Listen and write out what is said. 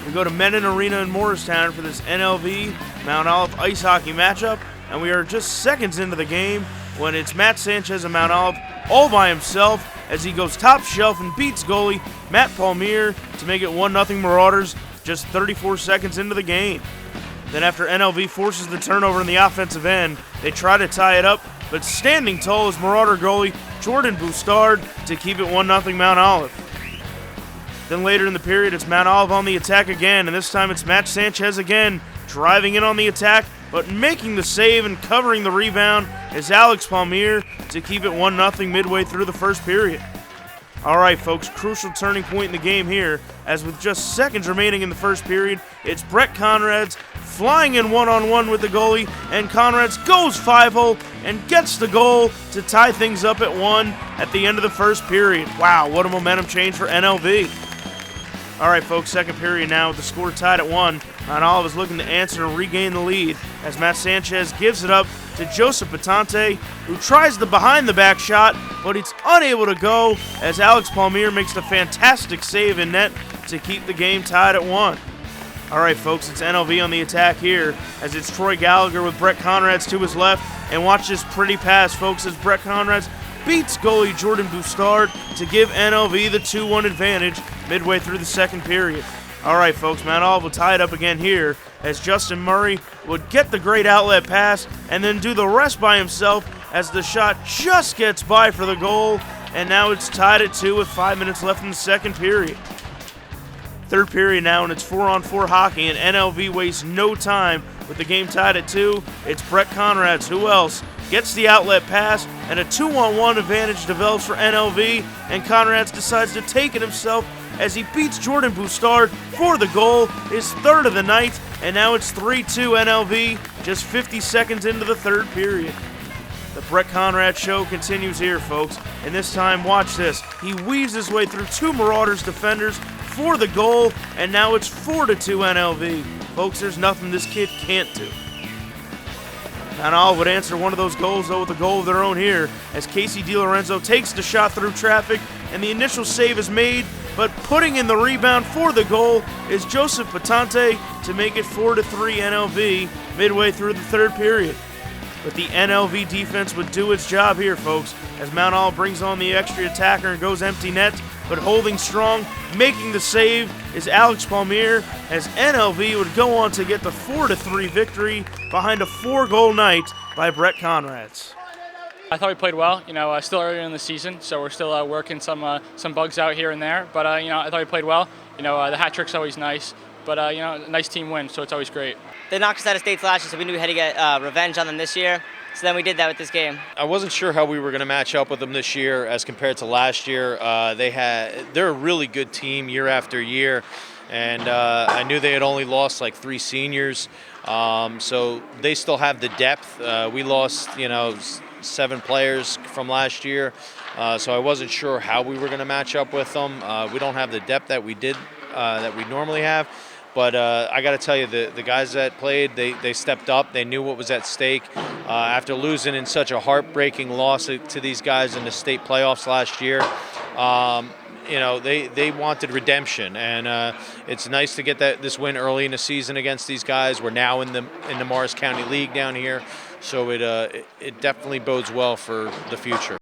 We go to Menin Arena in Morristown for this NLV Mount Olive ice hockey matchup, and we are just seconds into the game when it's Matt Sanchez of Mount Olive all by himself as he goes top shelf and beats goalie Matt Palmier to make it 1-0 Marauders just 34 seconds into the game. Then after NLV forces the turnover in the offensive end, they try to tie it up, but standing tall is Marauder goalie Jordan Bustard to keep it 1-0 Mount Olive. Then later in the period, it's Mount Olive on the attack again, and this time it's Matt Sanchez again, driving in on the attack, but making the save and covering the rebound is Alex Palmier to keep it 1-0 midway through the first period. All right, folks, crucial turning point in the game here, as with just seconds remaining in the first period, it's Brett Conrads flying in one-on-one with the goalie, and Conrads goes 5-hole and gets the goal to tie things up at 1 at the end of the first period. Wow, what a momentum change for NLV. All right, folks, second period now with the score tied at 1. Mount Olive is looking to answer and regain the lead as Matt Sanchez gives it up to Joseph Patante, who tries the behind-the-back shot, but it's unable to go as Alex Palmier makes the fantastic save in net to keep the game tied at 1. All right, folks, it's NLV on the attack here as it's Troy Gallagher with Brett Conrads to his left, and watch this pretty pass, folks, as Brett Conrads beats goalie Jordan Bustard to give NLV the 2-1 advantage midway through the second period. All right, folks, Mount Olive will tie it up again here as Justin Murray would get the great outlet pass and then do the rest by himself as the shot just gets by for the goal, and now it's tied at 2 with 5 minutes left in the second period. Third period now, and it's 4-on-4 hockey, and NLV wastes no time with the game tied at 2. It's Brett Conrads, who else, gets the outlet pass, and a 2-on-1 advantage develops for NLV, and Conrads decides to take it himself as he beats Jordan Bustard for the goal, his third of the night, and now it's 3-2 NLV, just 50 seconds into the third period. The Brett Conrad show continues here, folks, and this time, watch this. He weaves his way through two Marauders defenders for the goal, and now it's 4-2 NLV. Folks, there's nothing this kid can't do. Mount Olive would answer one of those goals, though, with a goal of their own here, as Casey DiLorenzo takes the shot through traffic, and the initial save is made, but putting in the rebound for the goal is Joseph Patante to make it 4-3 NLV midway through the third period. But the NLV defense would do its job here, folks, as Mount Olive brings on the extra attacker and goes empty net, but holding strong, making the save is Alex Palmier, as NLV would go on to get the 4-3 victory behind a 4-goal night by Brett Conrads. I thought we played well. Still early in the season, so we're still working some bugs out here and there. But I thought we played well. The hat trick's always nice, but nice team win, so it's always great. They knocked us out of states last year, so we knew we had to get revenge on them this year. So then we did that with this game. I wasn't sure how we were going to match up with them this year as compared to last year. They're a really good team year after year, and I knew they had only lost like 3 seniors, so they still have the depth. We lost, 7 players from last year, so I wasn't sure how we were going to match up with them. We don't have the depth that we normally have. But I got to tell you, the guys that played, they stepped up. They knew what was at stake. After losing in such a heartbreaking loss to these guys in the state playoffs last year, they wanted redemption, and it's nice to get this win early in the season against these guys. We're now in the Morris County League down here, so it definitely bodes well for the future.